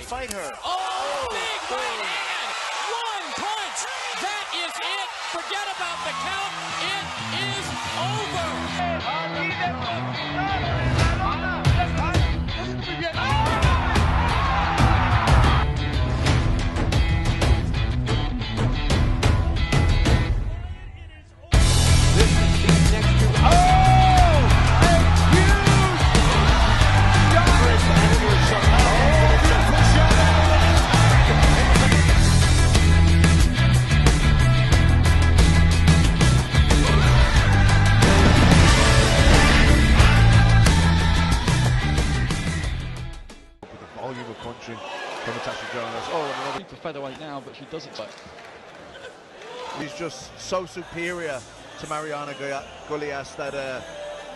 fight her. Oh, big right hand! One punch! That is it! Forget about the count. It is over! Volume of punching from Natasha Jonas. Oh, another for featherweight now, but she doesn't. He's just so superior to Mariana Gallaghers that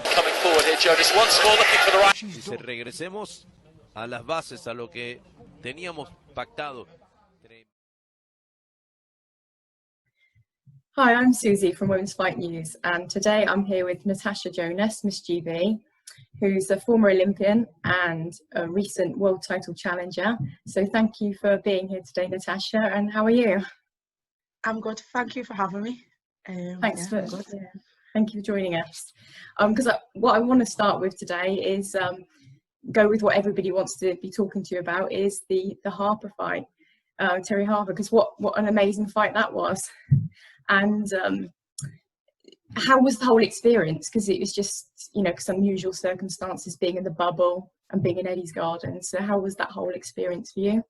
coming forward here, Jonas once more looking for the right. Dice, regresemos a las bases, a lo que teníamos pactado. Hi, I'm Susie from Women's Fight News, and today I'm here with Natasha Jonas, Miss GB, who's a former Olympian and a recent world title challenger. So thank you for being here today, Natasha, and how are you? I'm good, thank you for having me. Thanks for thank you for joining us. Because what I want to start with today is go with what everybody wants to be talking to you about, is the Harper fight, Terri Harper, because what an amazing fight that was. And how was the whole experience? Because it was just, you know, some unusual circumstances, being in the bubble and being in Eddie's garden. So how was that whole experience for you?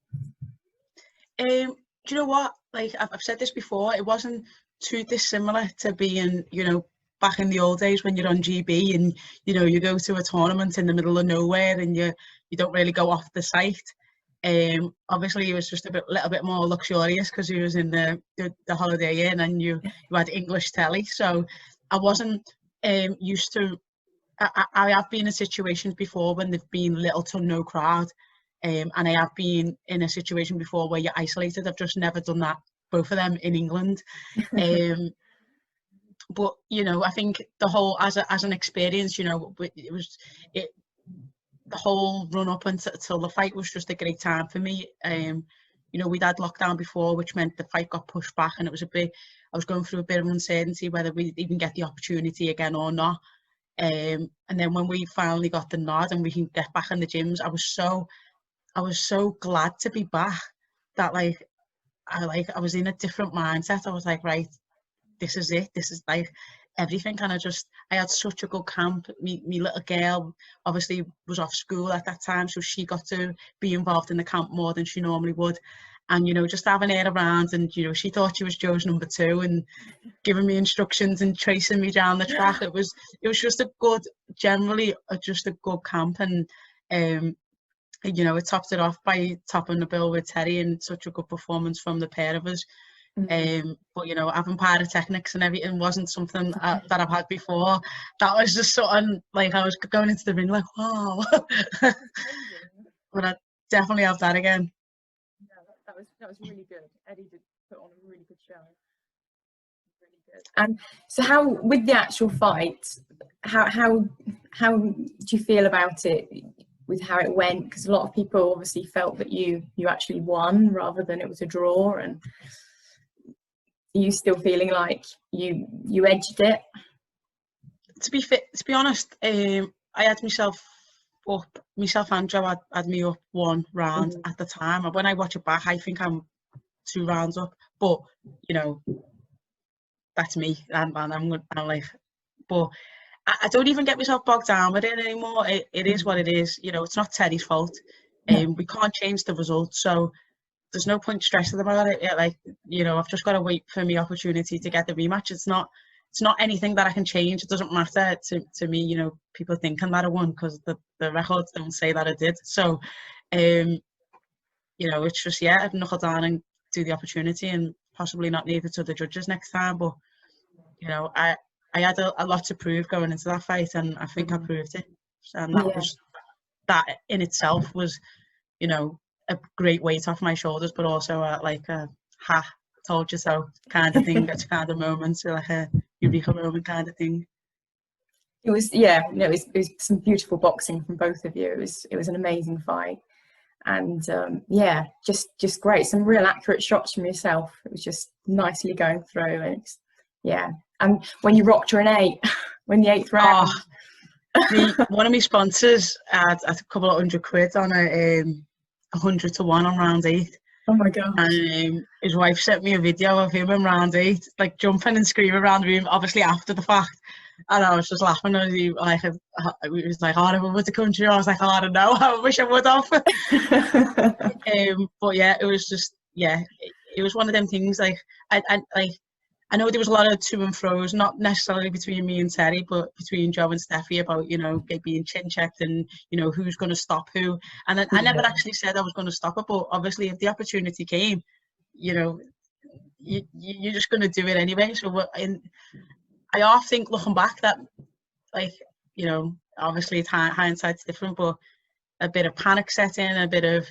Do you know what? Like, I've said this before, it wasn't too dissimilar to being, you know, back in the old days when you're on GB and, you know, you go to a tournament in the middle of nowhere and you don't really go off the site. Obviously it was just a little bit more luxurious because he was in the Holiday Inn and you had English telly, so I wasn't used to. I have been in situations before when there've been little to no crowd, and I have been in a situation before where you're isolated. I've just never done that, both of them in England. But you know, I think the whole as an experience, you know, the whole run up until the fight was just a great time for me. You know, we'd had lockdown before, which meant the fight got pushed back, and it was I was going through a bit of uncertainty whether we'd even get the opportunity again or not. And then when we finally got the nod and we can get back in the gyms, I was so glad to be back that I was in a different mindset. I was like, right, this is it. This is like everything. And I had such a good camp. Me little girl obviously was off school at that time, so she got to be involved in the camp more than she normally would. And, you know, just having her around, and, you know, she thought she was Joe's number 2 and giving me instructions and tracing me down the track. It was just generally just a good camp. And, you know, it topped it off by topping the bill with Terri, and such a good performance from the pair of us. But, you know, having pyrotechnics and everything wasn't something that I've had before. That was just something, like, I was going into the ring like, wow. But I definitely have that again. Yeah, that was really good. Eddie did put on a really good show. Really good. And so, how, with the actual fight, how do you feel about it, with how it went? Because a lot of people obviously felt that you actually won rather than it was a draw, and are you still feeling like you edged it? To be honest, I had myself and Joe had me up 1 round at the time. And when I watch it back, I think I'm 2 rounds up. But, you know, that's me. And I'm like, but I don't even get myself bogged down with it anymore. It is what it is. You know, it's not Terry's fault. We can't change the result. So there's no point stressing about it. Like, you know, I've just got to wait for my opportunity to get the rematch. It's not anything that I can change. It doesn't matter to me, you know, people thinking that I won, because the records don't say that I did. So, you know, it's just, I'd knuckle down and do the opportunity, and possibly not leave it to the judges next time. But, you know, I had a lot to prove going into that fight, and I think I proved it. And that in itself was, you know, a great weight off my shoulders, but also like a told you so kind of thing. It's kind of moments, like a eureka moment kind of thing. It was, it was some beautiful boxing from both of you. It was an amazing fight. And yeah, just great. Some real accurate shots from yourself. It was just nicely going through, and yeah. And when you rocked her an 8, when the 8th round. One of my sponsors had a couple of £100 on a 100 to 1 on round 8. Oh my god! And his wife sent me a video of him in round 8, like jumping and screaming around the room, obviously after the fact. And I was just laughing. And he was like, "Oh, I never went to country." I was like, "Oh, I don't know. I wish I would have." But yeah, it was just it was one of them things. Like I know there was a lot of to and fro's, not necessarily between me and Terri, but between Joe and Steffi about, being chin checked and, who's going to stop who. And then I never actually said I was going to stop it, but obviously if the opportunity came, you're just going to do it anyway. So I often think, looking back, that, obviously hindsight's different, but a bit of panic set in, a bit of,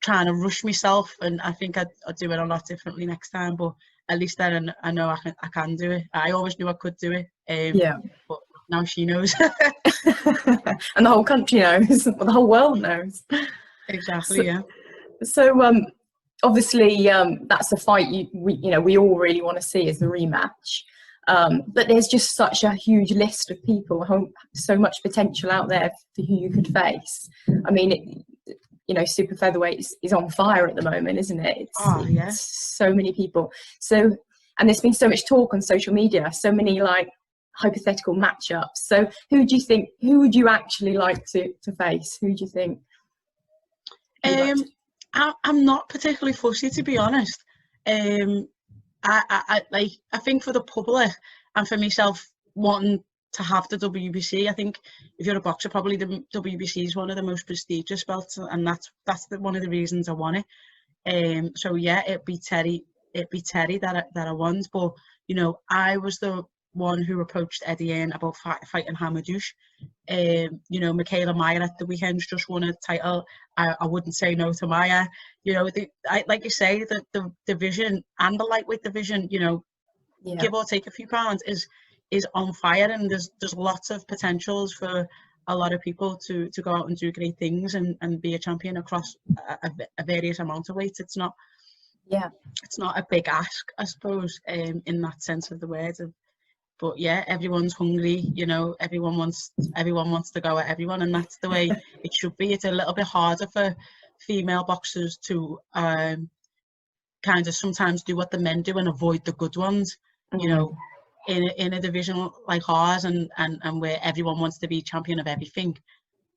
trying to rush myself, and I think I'd do it a lot differently next time. But at least then I know I can do it. I always knew I could do it. But now she knows. And the whole country knows. Well, the whole world knows. Exactly. So obviously that's a fight we all really want to see as the rematch. But there's just such a huge list of people, so much potential out there for who you could face. I mean, super featherweight is on fire at the moment, isn't it? It's so many people. So, and there's been so much talk on social media, so many like hypothetical matchups. So who would you actually like to face? Who do you think? I'm not particularly fussy, to be honest. I think for the public and for myself wanting to have the WBC, I think if you're a boxer, probably the WBC is one of the most prestigious belts, and that's one of the reasons I want it. So yeah, it'd be Terri that I want. But I was the one who approached Eddie Hearn about fighting Hamadouche. Michaela Meyer at the weekend just won a title. I wouldn't say no to Meyer. Like you say, the division and the lightweight division, give or take a few pounds, is on fire, and there's lots of potentials for a lot of people to go out and do great things and be a champion across a various amount of weights. It's not a big ask, I suppose, in that sense of the word. But yeah, everyone's hungry, everyone wants to go at everyone, and that's the way it should be. It's a little bit harder for female boxers to kind of sometimes do what the men do and avoid the good ones, in a division like ours, and where everyone wants to be champion of everything.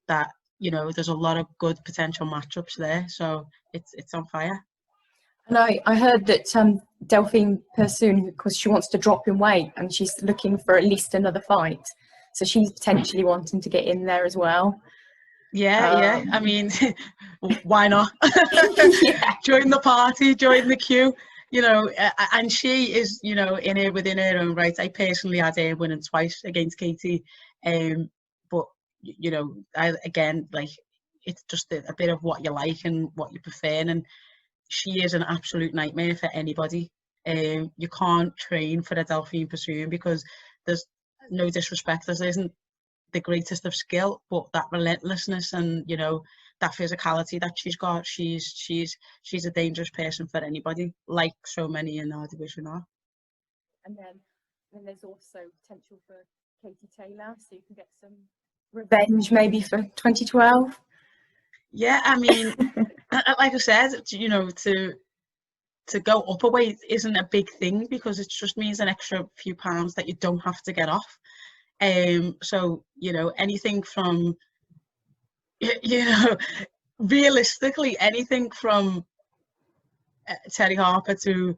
That there's a lot of good potential matchups there, so it's on fire. And I heard that Delphine Persoon, because she wants to drop in weight and she's looking for at least another fight, so she's potentially wanting to get in there as well. Yeah. I mean, why not? Join the party, join the queue. And she is, within her own right. I personally had her winning twice against Katie, but it's just a bit of what you like and what you prefer, and she is an absolute nightmare for anybody. You can't train for a Delphine Persoon because there's no disrespect, there isn't the greatest of skill, but that relentlessness and that physicality that she's got, she's a dangerous person for anybody, like so many in our division are. And then there's also potential for Katie Taylor, so you can get some revenge maybe for 2012. Yeah, I mean, like I said, to go up a weight isn't a big thing because it just means an extra few pounds that you don't have to get off. So anything from realistically anything from Terri Harper to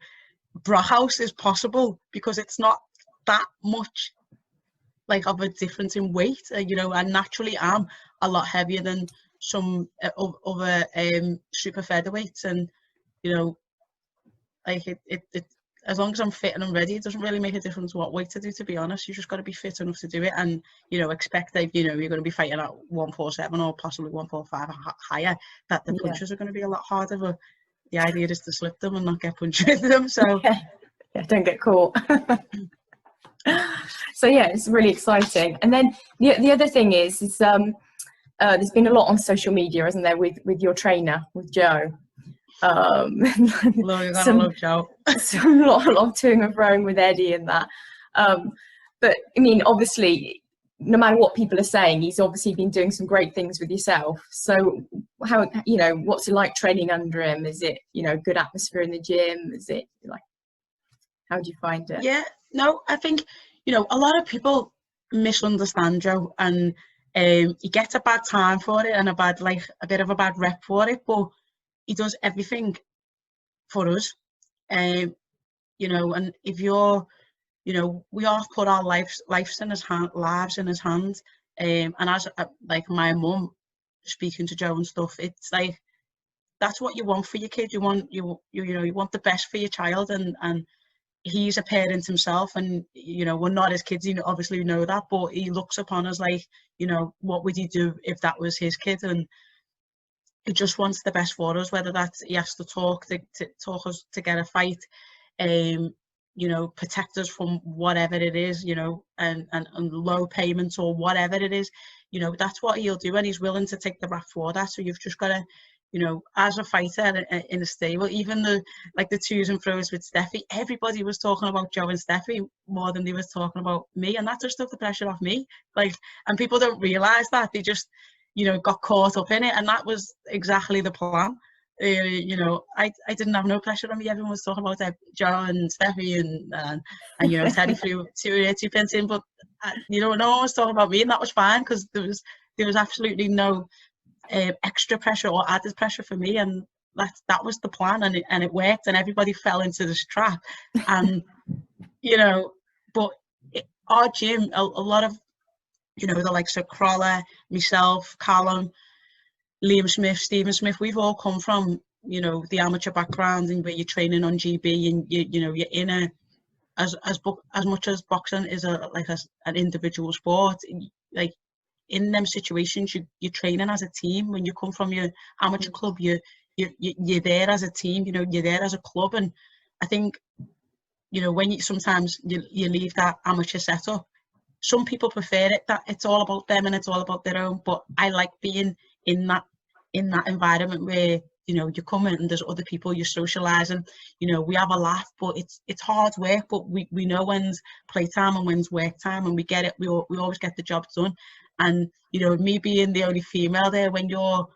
Brockhouse is possible because it's not that much like of a difference in weight. I naturally am a lot heavier than some other super featherweights, and like it as long as I'm fit and I'm ready, it doesn't really make a difference what weight to do, to be honest. You just got to be fit enough to do it, and expect that you're going to be fighting at 147 or possibly 145 higher, that the punches are going to be a lot harder, but the idea is to slip them and not get punched with them, so don't get caught. So yeah, it's really exciting. And then the other thing is there's been a lot on social media, hasn't there, with your trainer, with Joe. Love Joe. Some lot of toing and froing with Eddie and that. But I mean, obviously, no matter what people are saying, he's obviously been doing some great things with yourself. So how, you know, what's it like training under him? Is it, you know, good atmosphere in the gym? Is it like, how do you find it? Yeah, no, I think, you know, a lot of people misunderstand Joe, and he gets a bad time for it and a bit of a bad rep for it, but he does everything for us. You know, and if you're, you know, we all put our lives in his hands. And as like my mum speaking to Joe and stuff, it's like, that's what you want for your kid. You want you know, you want the best for your child, and he's a parent himself, and you know, we're not his kids, you know, obviously we know that, but he looks upon us like, you know, what would he do if that was his kid? And he just wants the best for us, whether that's he has to talk us to get a fight, you know, protect us from whatever it is, you know, and low payments or whatever it is, you know, that's what he'll do, and he's willing to take the rap for that. So you've just got to, you know, as a fighter in a stable, even the twos and throws with Steffi, everybody was talking about Joe and Steffi more than they was talking about me, and that just took the pressure off me. Like, and people don't realise that, they just, you know, got caught up in it, and that was exactly the plan. You know, I didn't have no pressure on me. Everyone was talking about Joe and Steffi and you know, Terri threw two pins in, but you know, no one was talking about me, and that was fine, because there was absolutely no extra pressure or added pressure for me, and that was the plan, and it worked, and everybody fell into this trap. And you know, but our gym, a lot of, you know, the likes of Crawler, myself, Callum, Liam Smith, Stephen Smith, we've all come from, you know, the amateur background, and where you're training on GB, and you know, you're in a, as much as boxing is an individual sport, like in them situations, you're training as a team. When you come from your amateur club, you're there as a team, you know, you're there as a club. And I think, you know, when sometimes you leave that amateur setup, some people prefer it, that it's all about them and it's all about their own, but I like being in that environment where, you know, you come in and there's other people, you're socializing, you know, we have a laugh, but it's hard work, but we know when's playtime and when's work time, and we get it, we always get the job done. And you know, me being the only female there, when you're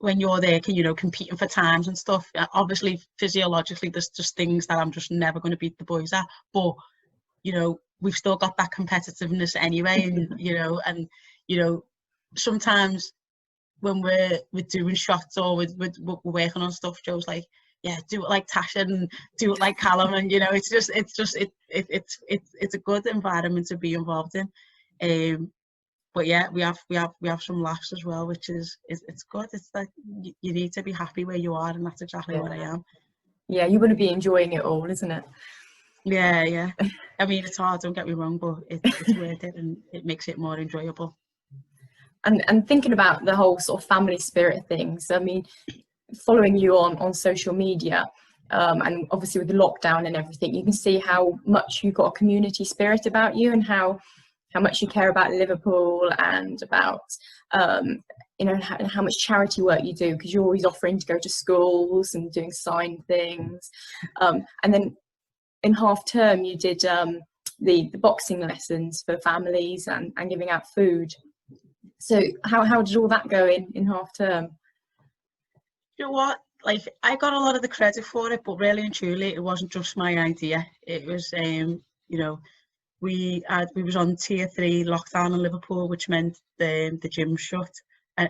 there, you know, competing for times and stuff, obviously physiologically there's just things that I'm just never going to beat the boys at, but you know, we've still got that competitiveness anyway. And you know, sometimes when we're doing shots or we're working on stuff, Joe's like, yeah, do it like Tasha and do it like Callum, and you know, it's a good environment to be involved in. But yeah, we have some laughs as well, which is it's good. It's like you need to be happy where you are, and that's exactly what I am. Yeah, you want to be enjoying it all, isn't it? Yeah. I mean, it's hard, don't get me wrong, but it's worth it, and it makes it more enjoyable. And thinking about the whole sort of family spirit things, I mean, following you on social media, and obviously with the lockdown and everything, you can see how much you've got a community spirit about you, and how much you care about Liverpool, and about you know, how much charity work you do, because you're always offering to go to schools and doing sign things. And then in half term you did the boxing lessons for families and giving out food. So how did all that go in half term? You know what? Like, I got a lot of the credit for it, but really and truly, it wasn't just my idea. It was, you know, we was on tier 3 lockdown in Liverpool, which meant the gym shut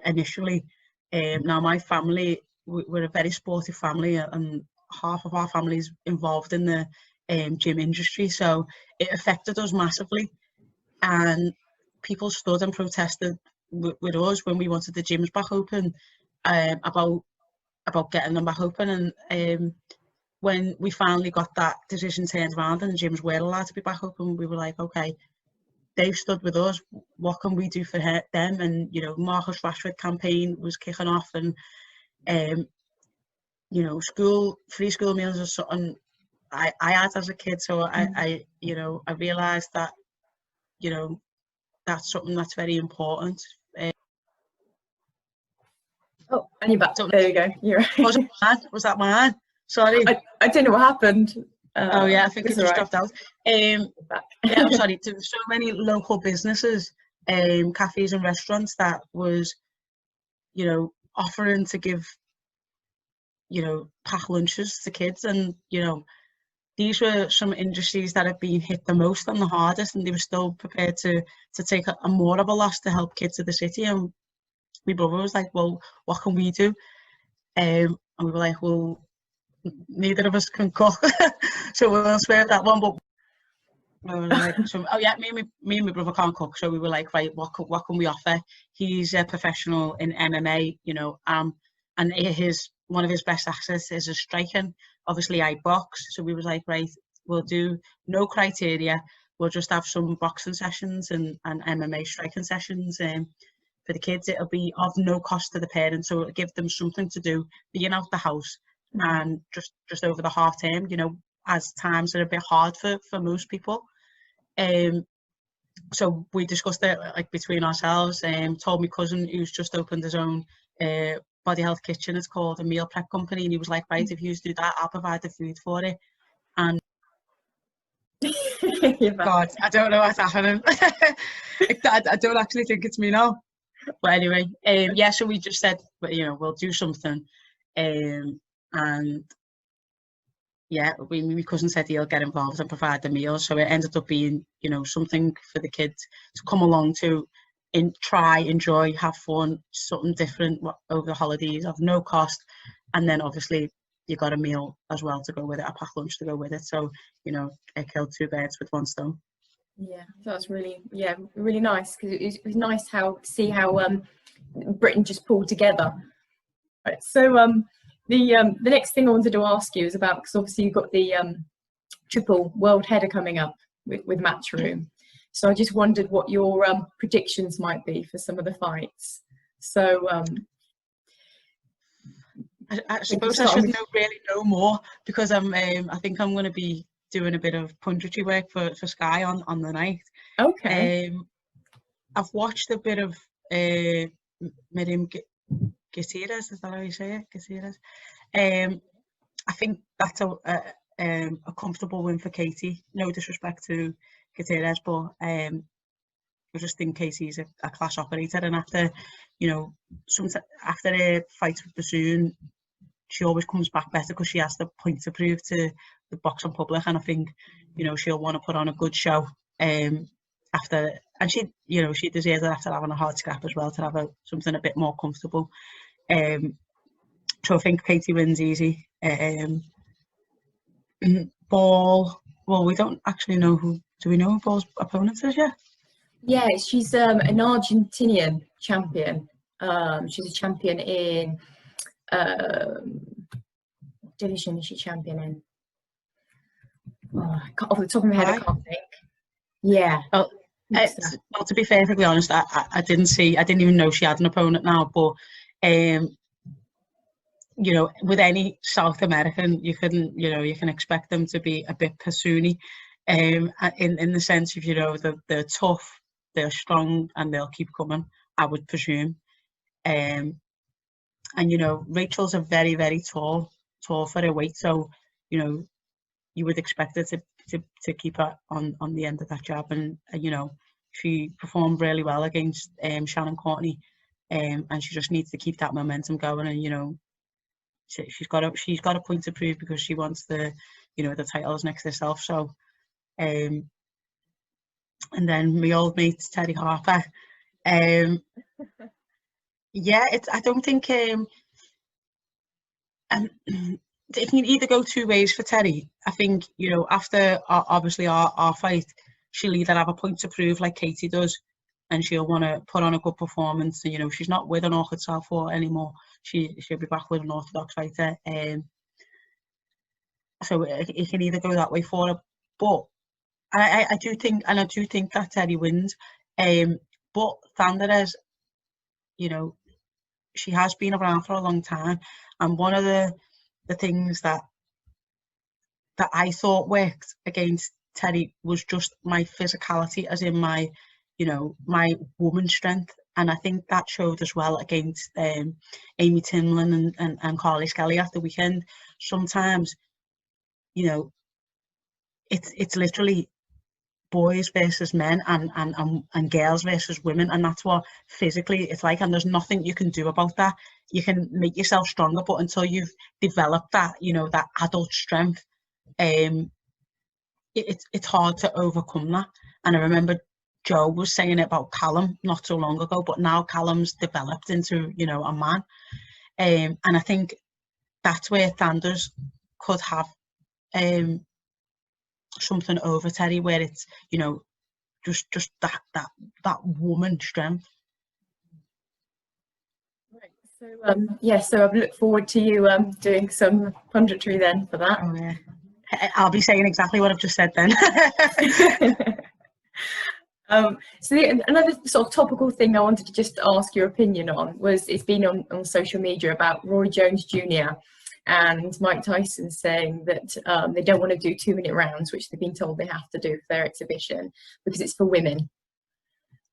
initially. Now my family, we're a very sportive family, and half of our family is involved in the gym industry, so it affected us massively. And people stood and protested with us when we wanted the gyms back open, about getting them back open. And when we finally got that decision turned around and the gyms were allowed to be back open, we were like, okay, they've stood with us, what can we do for them? And you know, Marcus Rashford campaign was kicking off, and you know, free school meals is something I had as a kid, so I you know, I realized that, you know, that's something that's very important. Oh, and you're back. So- There you go. You're right. Was it mine? Was that mine? Sorry. I don't know what happened. Oh yeah, I think it it's just all right. dropped out. Back. Yeah, I'm sorry. There were so many local businesses, cafes and restaurants that was, you know, offering to give, you know, pack lunches to kids, and you know, these were some industries that had been hit the most and the hardest, and they were still prepared to take a more of a loss to help kids of the city. And my brother was like, "Well, what can we do?" And we were like, "Well, neither of us can cook, so we'll spare that one." But we were like, oh yeah, me and my brother can't cook, so we were like, right, what can we offer? He's a professional in MMA, you know, and one of his best assets is a striking. Obviously, I box, so we was like, right, we'll do no criteria. We'll just have some boxing sessions and MMA striking sessions. For the kids, it'll be of no cost to the parents, so it'll give them something to do, being out the house, and just over the half term, you know, as times are a bit hard for most people. So we discussed it like between ourselves. Told my cousin, who's just opened his own body health kitchen, it's called, a meal prep company, and he was like, right, if you do that, I'll provide the food for it. And God, I don't know what's happening. I don't actually think it's me now. But anyway, yeah, so we just said, you know, we'll do something. And yeah, my cousin said he'll get involved and provide the meal. So it ended up being, you know, something for the kids to come along to try, enjoy, have fun, something different over the holidays of no cost. And then obviously you got a meal as well to go with it, a pack lunch to go with it. So, you know, it killed two birds with one stone. Yeah, that's really nice, because it was nice to see how Britain just pulled together. Right, so the next thing I wanted to ask you is about, because obviously you've got the triple world header coming up with Matchroom. So I just wondered what your predictions might be for some of the fights. So I suppose I should really know more, because I think I'm going to be doing a bit of punditry work for Sky on the night. Okay. I've watched a bit of Miriam Gutierrez, is that how you say it? Gutierrez. I think that's a comfortable win for Katie. No disrespect to Gutierrez, but I just think Katie's a class operator, and after, you know, after a fight with Bassoon, she always comes back better because she has the point to prove to the boxing public, and I think, you know, she'll want to put on a good show after, and she, you know, she deserves it after having a hard scrap as well, to have something a bit more comfortable. So I think Katie wins easy. Ball, well, we don't actually know who. Do we know who Ball's opponent is yet? Yeah, she's an Argentinian champion. She's a champion in what division is she champion in? Off the top of my head, I can't think. Yeah. Well, to be perfectly honest, I didn't even know she had an opponent now, but you know, with any South American, you can expect them to be a bit passoony, in the sense of, you know, they're tough, they're strong, and they'll keep coming, I would presume. And you know, Rachel's a very, very tall for her weight, so you know, you would expect her to keep her on the end of that jab, and you know, she performed really well against Shannon Courtney, and she just needs to keep that momentum going, and you know, she's got a point to prove, because she wants the titles next to herself. So and then my old mate Terri Harper, yeah, I don't think and it can either go two ways for Terri. I think, you know, after obviously our fight, she'll either have a point to prove like Katie does, and she'll want to put on a good performance. And, you know, she's not with an awkward Southpaw anymore. She'll be back with an orthodox fighter. So it can either go that way for her. But I do think that Terri wins. But Thunderers, you know, she has been around for a long time, and one of the things that I thought worked against Terri was just my physicality, as in my, you know, my woman strength. I think that showed as well against Amy Timlin and Carly Skelly at the weekend. Sometimes, you know, it's literally boys versus men and girls versus women, and that's what physically it's like, and there's nothing you can do about that. You can make yourself stronger, but until you've developed that, you know, that adult strength, it's hard to overcome that. And I remember Joe was saying it about Callum not so long ago, but now Callum's developed into, you know, a man, and I think that's where Thunders could have something over Terri, where it's, you know, just that woman strength. Right. So so I look forward to you doing some punditry then for that. Oh, yeah. I'll be saying exactly what I've just said then. So another sort of topical thing I wanted to just ask your opinion on was, it's been on social media about Roy Jones Jr. and Mike Tyson saying that they don't want to do 2-minute rounds, which they've been told they have to do for their exhibition because it's for women.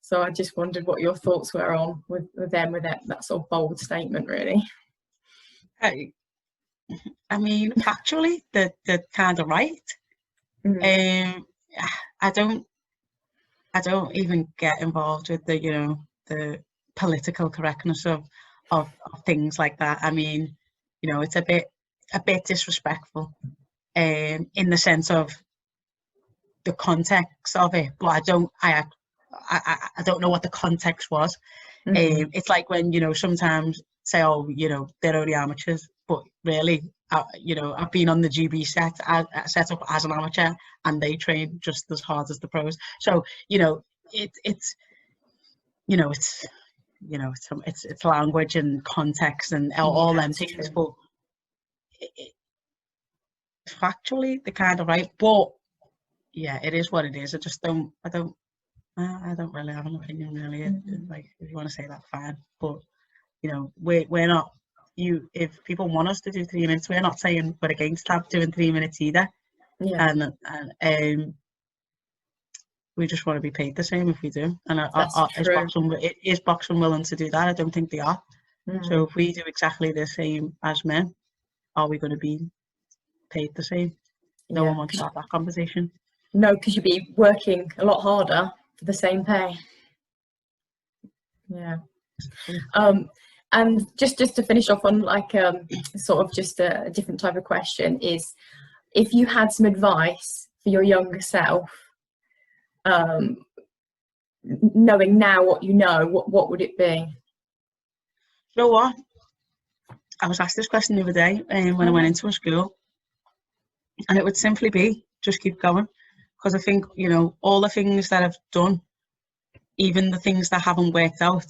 So I just wondered what your thoughts were on with that sort of bold statement, really. I mean, factually, they're kind of right. Mm-hmm. I don't even get involved with the, you know, the political correctness of things like that. I mean, you know, it's a bit disrespectful, in the sense of the context of it. But I don't know what the context was. Mm-hmm. It's like when, you know, sometimes say, oh, you know, they're only amateurs, but really, you know, I've been on the GB set up as an amateur, and they train just as hard as the pros. So, you know, it's language and context and all them things, but factually they're kind of right. But yeah, it is what it is. I don't really have an opinion, really. Mm-hmm. Like, if you want to say that, fine. But, you know, we're not. If people want us to do 3 minutes, we're not saying we're against doing 3 minutes either. Yeah. And we just want to be paid the same if we do. And is boxing willing to do that? I don't think they are. Mm-hmm. So if we do exactly the same as men, are we going to be paid the same? No one wants to have that conversation. No, because you'd be working a lot harder for the same pay. Yeah. And just to finish off on, like, sort of just a different type of question, is if you had some advice for your younger self, knowing now what you know, what would it be? You know what? I was asked this question the other day when I went into a school, and it would simply be, just keep going. Because I think, you know, all the things that I've done, even the things that haven't worked out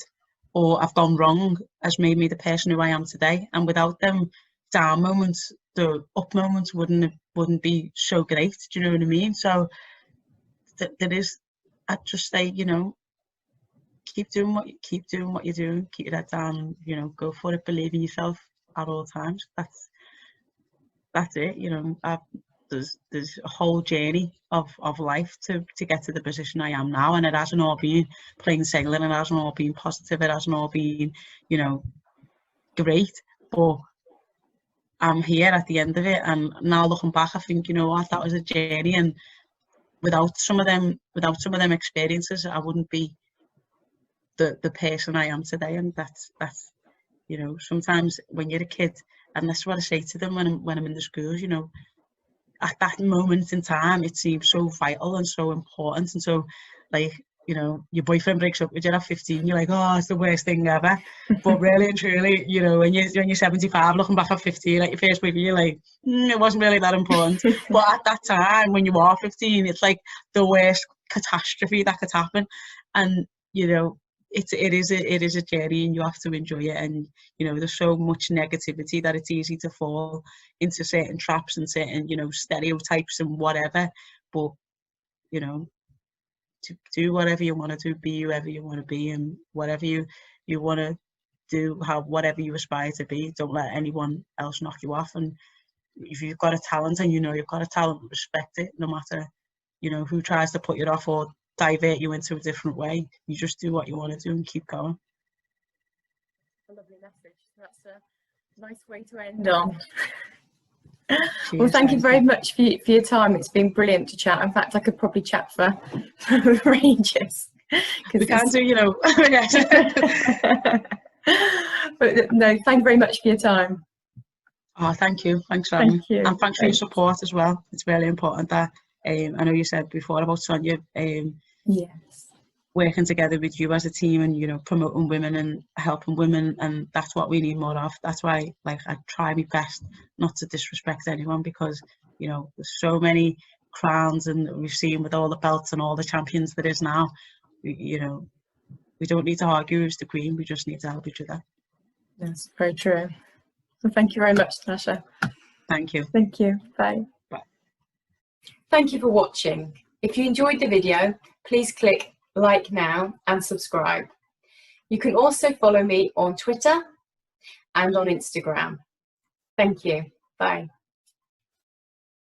or I've gone wrong, has made me the person who I am today. And without them down moments, the up moments wouldn't be so great. Do you know what I mean? So I'd just say, you know, keep doing what you're doing, keep your head down, you know, go for it, believe in yourself at all times. That's it. You know, there's a whole journey of life to get to the position I am now, and it hasn't all been plain sailing, and it hasn't all been positive, it hasn't all been, you know, great, but I'm here at the end of it. And now looking back, I think, you know what, that was a journey, and without some of them experiences, I wouldn't be the person I am today. And that's you know, sometimes when you're a kid, and that's what I say to them when I'm in the schools, you know, at that moment in time, it seems so vital and so important. And so, like, you know, your boyfriend breaks up with you at 15, you're like, oh, it's the worst thing ever. But really and truly, you know, when you're 75, looking back at 15, like your first boyfriend, you're like, it wasn't really that important. But at that time, when you are 15, it's like the worst catastrophe that could happen. And, you know, it is a journey, and you have to enjoy it. And, you know, there's so much negativity that it's easy to fall into certain traps and certain, you know, stereotypes and whatever. But, you know, to do whatever you want to do, be whoever you want to be, and whatever you want to do, whatever you aspire to be, don't let anyone else knock you off. And if you've got a talent and you know you've got a talent, respect it, no matter, you know, who tries to put you off or divert you into a different way. You just do what you want to do and keep going. A lovely message. That's a nice way to end on. Cheers, Well, thank you very much for your time. It's been brilliant to chat. In fact, I could probably chat for ages. We can't do, you know. But no, thank you very much for your time. Oh, thank you. Thanks for having me. You. And thanks for your support as well. It's really important that, I know you said before about Sonia, yes, working together with you as a team and, you know, promoting women and helping women, and that's what we need more of. That's why, like, I try my best not to disrespect anyone, because, you know, there's so many crowns, and we've seen with all the belts and all the champions there is now, you know, we don't need to argue who's the queen, we just need to help each other. That's very true. Well, thank you very much, Natasha. Thank you. Thank you. Bye. Bye. Thank you for watching. If you enjoyed the video, please click like now and subscribe. You can also follow me on Twitter and on Instagram. Thank you. Bye.